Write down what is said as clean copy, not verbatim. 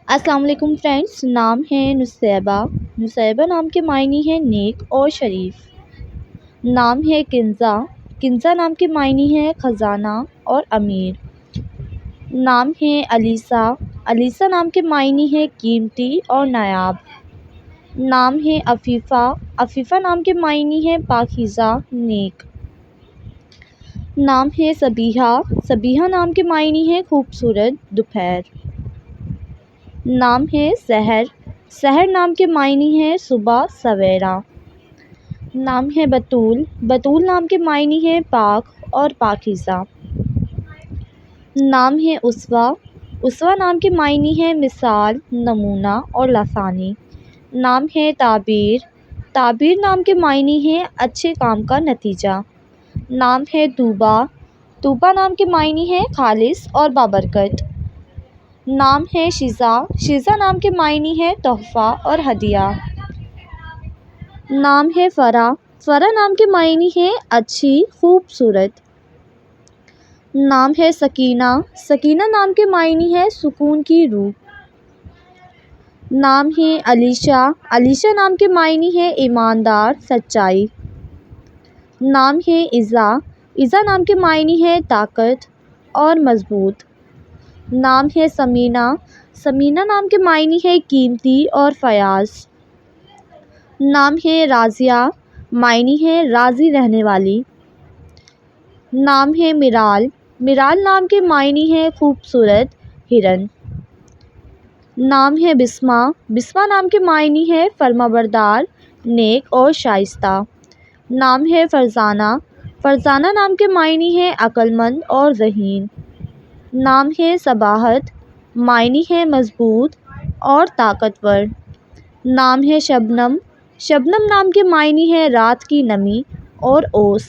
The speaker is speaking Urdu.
السلام علیکم فرینڈس، نام ہے نصیبہ۔ نصیبہ نام کے معنی ہے نیک اور شریف۔ نام ہے کنزہ۔ کنزہ نام کے معنی ہے خزانہ اور امیر۔ نام ہے علیسہ۔ علیسہ نام کے معنی ہے قیمتی اور نایاب۔ نام ہے عفیفہ۔ عفیفہ نام کے معنی ہے پاکیزہ، نیک۔ نام ہے صبیحہ۔ صبیحہ نام کے معنی ہے خوبصورت، دوپہر۔ نام ہے سحر۔ سحر نام کے معنی ہے صبح سویرا۔ نام ہے بطول۔ بطول نام کے معنی ہے پاک اور پاکیزہ۔ نام ہے اسوہ۔ اسوہ نام کے معنی ہے مثال، نمونہ اور لسانی۔ نام ہے تعبیر۔ تعبیر نام کے معنی ہے اچھے کام کا نتیجہ۔ نام ہے طوبیٰ۔ طوبیٰ نام کے معنی ہے خالص اور بابرکت۔ نام ہے شیزہ۔ شیزہ نام کے معنی ہے تحفہ اور ہدیہ۔ نام ہے فرح۔ فرح نام کے معنی ہے اچھی، خوبصورت۔ نام ہے سکینہ۔ سکینہ نام کے معنی ہے سکون کی روح۔ نام ہے علیشہ۔ علیشہ نام کے معنی ہے ایماندار، سچائی۔ نام ہے عزہ۔ عزہ نام کے معنی ہے طاقت اور مضبوط۔ نام ہے ثمینہ۔ ثمینہ نام کے معنی ہے قیمتی اور فیاض۔ نام ہے راضیہ۔ معنی ہے راضی رہنے والی۔ نام ہے مرال۔ مرال نام کے معنی ہے خوبصورت ہرن۔ نام ہے بسمہ۔ بسمہ نام کے معنی ہے فرمانبردار، نیک اور شائستہ۔ نام ہے فرزانہ۔ فرزانہ نام کے معنی ہے عقل مند اور ذہین۔ نام ہے صباحت۔ معنی ہے مضبوط اور طاقتور۔ نام ہے شبنم۔ شبنم نام کے معنی ہے رات کی نمی اور اوس۔